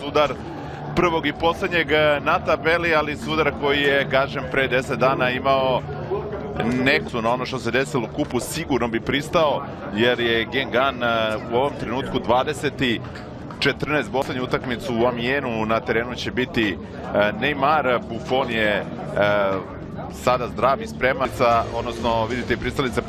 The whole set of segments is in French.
sudar prvog i posljednjeg na tabeli, ali sudar koji je, kažem, pre 10 dana imao neksu na ono što se desilo u kupu, sigurno bi pristao, jer je Guingamp u ovom trenutku 20. 14 poslednju utakmicu u Amienu, na terenu će biti Neymar, Buffon je sada zdrav i spreman, odnosno vidite i pristalice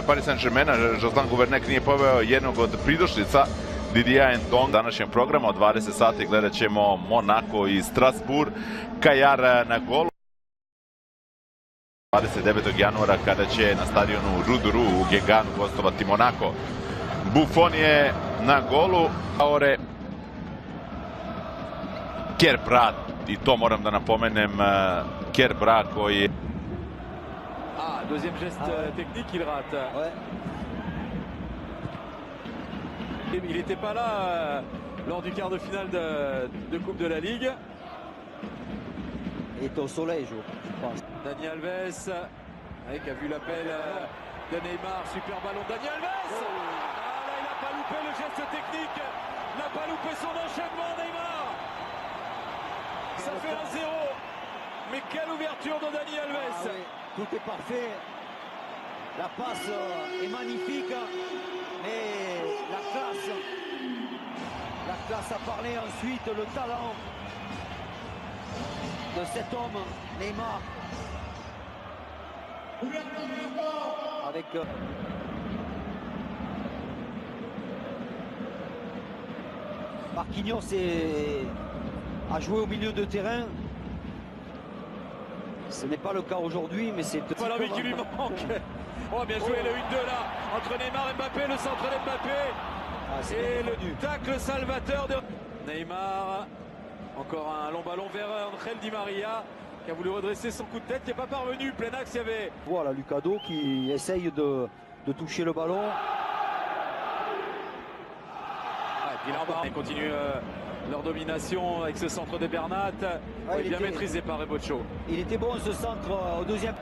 Paris Saint-Germaina, Joslan Guvernek nije poveo jednog od pridošlica, Didier Ndong. Današnjem programu od 20 sati gledat ćemo Monaco i Strasbourg, Kajar na golu. 29. januara kada će na stadionu Roudourou u Guingampu gostovati Monaco. Buffon je na golu, Aore Kerbrat, i to moram da napomenem, Kerbrat koji... Deuxième geste technique, il rate. Ouais. Il n'était pas là lors du quart de finale de Coupe de la Ligue. Il est au soleil, je pense. Dani Alves, qui a vu l'appel de Neymar, super ballon. Dani Alves! Là, il n'a pas loupé le geste technique, il n'a pas loupé son enchaînement, Neymar. Ça fait 1-0, mais quelle ouverture de Dani Alves! Oui. Tout est parfait, la passe est magnifique, mais la classe a parlé ensuite, le talent de cet homme, Neymar, avec Marquinhos a joué au milieu de terrain. Ce n'est pas le cas aujourd'hui, mais c'est... Voilà, mais qui lui manque. Oh, bien joué, le 1-2 là, entre Neymar et Mbappé, le centre d'Mbappé. Et le tacle salvateur de Neymar. Encore un long ballon vers Angel Di Maria, qui a voulu redresser son coup de tête, qui n'est pas parvenu. Plein axe, il y avait... Voilà, Lucado qui essaye de toucher le ballon. Et puis là, ils continuent leur domination avec ce centre de Bernat. Bien maîtrisé par Reboccio. Il était bon ce centre au deuxième.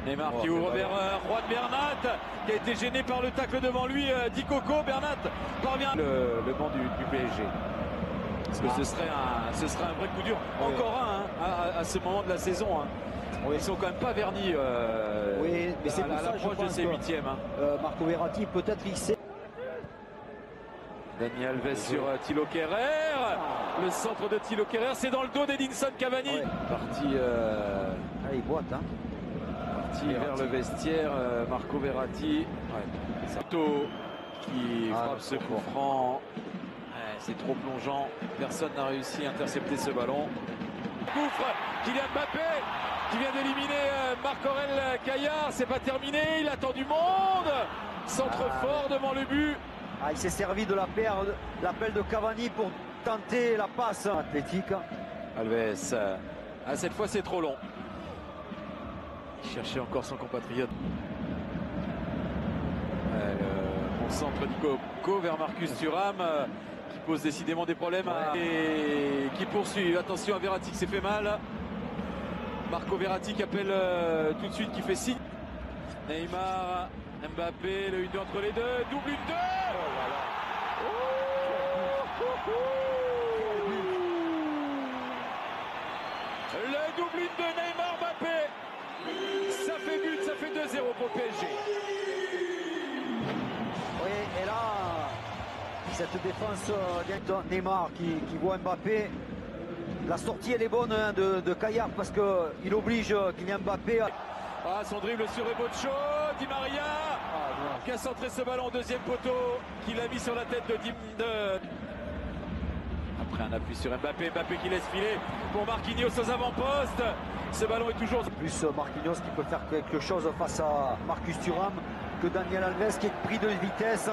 Neymar qui ouvre vers Juan Bernat, qui a été gêné par le tacle devant lui. Di Coco, Bernat parvient. Le banc du PSG. Parce que ce serait un vrai coup dur. Encore un à ce moment de la saison. Ils sont quand même pas vernis oui, mais c'est à l'approche de ces huitièmes. Marco Verratti, peut-être il sait. Dani Alves sur Thilo Kehrer. Le centre de Thilo Kehrer, c'est dans le dos d'Edinson Cavani. Parti, il boite, parti vers le vestiaire, Marco Verratti. Sato qui frappe ce coup franc. C'est trop plongeant, personne n'a réussi à intercepter ce ballon. Gouffre, Kylian Mbappé qui vient d'éliminer Marc-Aurèle Caillard, c'est pas terminé, il attend du monde. Centre fort devant le but. Il s'est servi de l'appel de Cavani pour tenter la passe athlétique. Alves, cette fois c'est trop long. Il cherchait encore son compatriote. Le centre du Coco vers Marcus Thuram. Qui pose décidément des problèmes et qui poursuit. Attention à Verratti qui s'est fait mal. Marco Verratti qui appelle tout de suite, qui fait signe. Neymar, Mbappé, le 1-2 entre les deux, double 1-2. Le double 1 de Neymar, Mbappé. Ça fait but, ça fait 2-0 pour le PSG. Oui, et là, cette défense Neymar qui voit Mbappé, la sortie elle est bonne de Caillard parce qu'il oblige Kylian Mbappé. Son dribble sur Reboccio, Di Maria qui a centré ce ballon au deuxième poteau, qu'il a mis sur la tête de Après un appui sur Mbappé, Mbappé qui laisse filer pour Marquinhos aux avant-postes. Ce ballon est toujours... Plus Marquinhos qui peut faire quelque chose face à Marcus Thuram que Daniel Alves qui est pris de vitesse.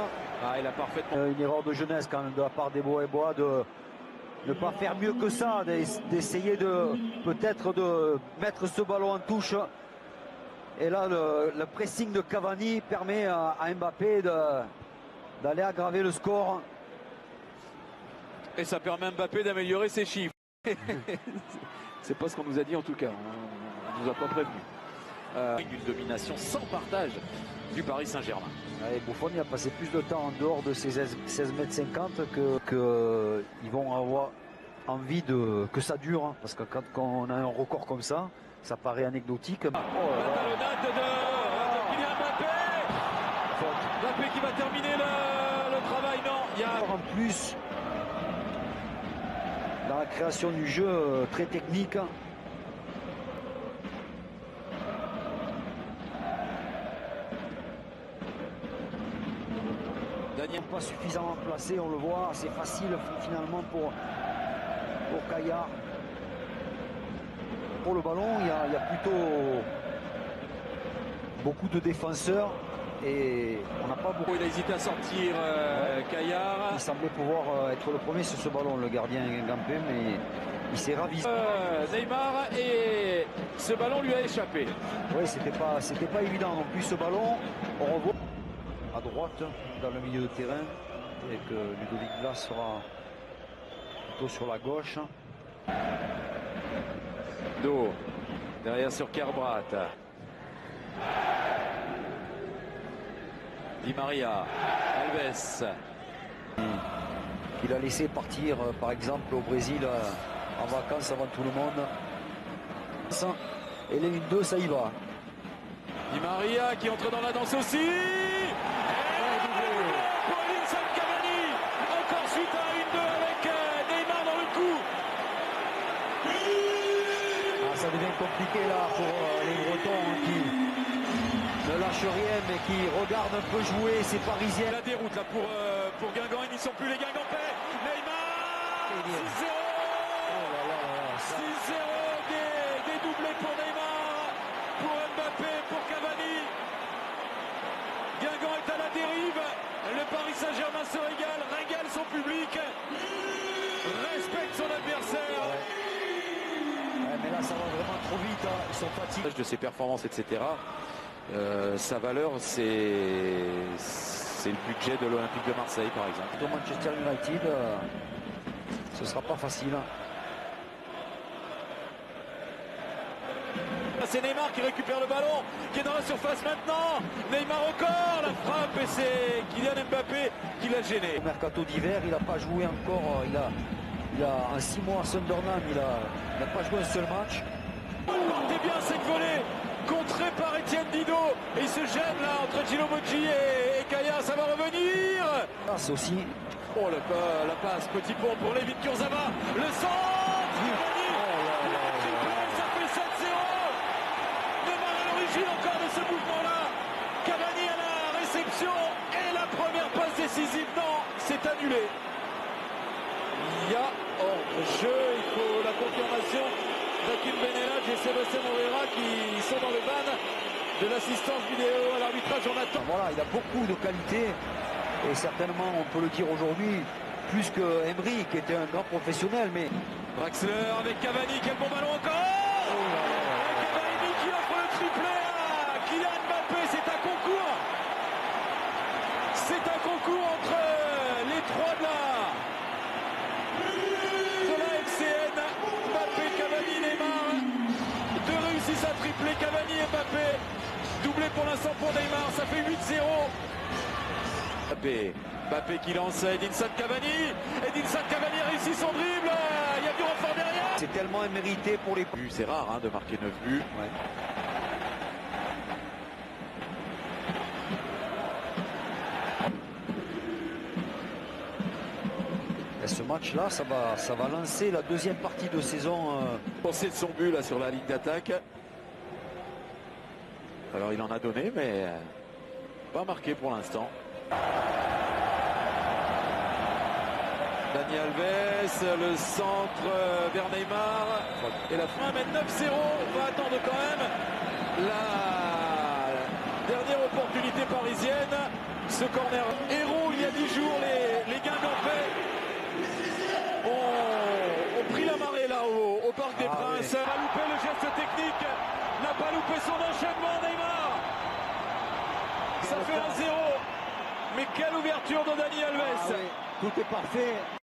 Il a parfaitement... Une erreur de jeunesse quand même de la part des Bois de ne pas faire mieux que ça, d'essayer peut-être de mettre ce ballon en touche. Et là, le pressing de Cavani permet à Mbappé d'aller aggraver le score. Et ça permet à Mbappé d'améliorer ses chiffres. C'est pas ce qu'on nous a dit en tout cas, on nous a pas prévenu. Une domination sans partage du Paris Saint-Germain. Et Buffon il a passé plus de temps en dehors de ces 16 mètres 50 que ils vont avoir envie que ça dure, hein, parce que quand on a un record comme ça paraît anecdotique. La talonnade de Kylian Mbappé. Mbappé qui va terminer le travail. Non, il y a en plus dans la création du jeu très technique. Daniel. Pas suffisamment placé, on le voit, c'est facile finalement pour Caillard. Pour le ballon, il y a plutôt beaucoup de défenseurs et on n'a pas beaucoup. Il a hésité à sortir Caillard. Il semblait pouvoir être le premier sur ce ballon, le gardien Ngampé, mais il s'est ravisé. Neymar, et ce ballon lui a échappé. Oui, c'était pas évident non plus ce ballon. On revoit à droite dans le milieu de terrain et que Ludovic Blas sera plutôt sur la gauche. Do derrière sur Kerbrat. Di Maria, Alves. Il a laissé partir par exemple au Brésil en vacances avant tout le monde. Et les 1-2, ça y va. Di Maria qui entre dans la danse aussi. Encore suite à 1-2 avec Neymar dans le coup. Ça devient compliqué là pour les Bretons qui ne lâchent rien mais qui regardent un peu jouer ces Parisiens. La déroute là pour Guingamp, ils n'y sont plus les Guingampais. Neymar 6-0. 6-0 des doublés pour Neymar, pour Mbappé, pour Cavani. Guingamp est à la dérive. Le Paris Saint-Germain se régale son public, respecte son adversaire. Mais là ça va vraiment trop vite, hein. Ils sont fatigués. De ses performances, etc. Sa valeur, c'est le budget de l'Olympique de Marseille, par exemple. De Manchester United, ce sera pas facile. C'est Neymar qui récupère le ballon, qui est dans la surface maintenant. Neymar encore, la frappe, et c'est Kylian Mbappé qui l'a gêné. Au mercato d'hiver, il n'a pas joué encore. Il a en 6 mois à Sunderland, il n'a pas joué un seul match. Partez bien cette volée, contrée par Etienne Didot. Et il se gêne là entre Gino Bocci et Kaya, ça va revenir. C'est aussi. Oh la passe, petit pont pour Lévin Kurzawa. Le centre, ça fait 7-0. Neymar à l'origine encore de ce mouvement-là. Cavani à la réception et la première passe décisive. Non, c'est annulé. Il y a hors-jeu, il faut la confirmation d'Akim Benelage et Sébastien Moreira qui sont dans le ban de l'assistance vidéo à l'arbitrage. On attend. Voilà, il a beaucoup de qualités et certainement, on peut le dire aujourd'hui, plus que Emery qui était un grand professionnel. Mais Draxler avec Cavani, quel bon ballon encore. Cavani qui offre le triplé à Kylian Mbappé. C'est un concours. C'est un concours entre les trois de la FCN. Mbappé, Cavani, Neymar. Deux réussissent à tripler, Cavani et Mbappé. Doublé pour l'instant pour Neymar, ça fait 8-0. Mbappé qui lance Edinson Cavani. Edinson Cavani réussit son dribble. Il y a du renfort derrière. C'est tellement immérité pour les buts. C'est rare de marquer 9 buts. Ouais. Et ce match-là, ça va lancer la deuxième partie de saison. Pensez de son but là sur la ligne d'attaque. Alors il en a donné, mais pas marqué pour l'instant. Dani Alves, le centre vers Neymar. Et la fin mène 9-0. On va attendre quand même la dernière opportunité parisienne. Ce corner héros il y a 10 jours, les Guingampais ont pris la marée là au Parc des Princes. Oui. N'a pas loupé le geste technique, n'a pas loupé son enchaînement Neymar. Ça fait 1-0. Mais quelle ouverture de Dani Alves. Oui. Tout est parfait.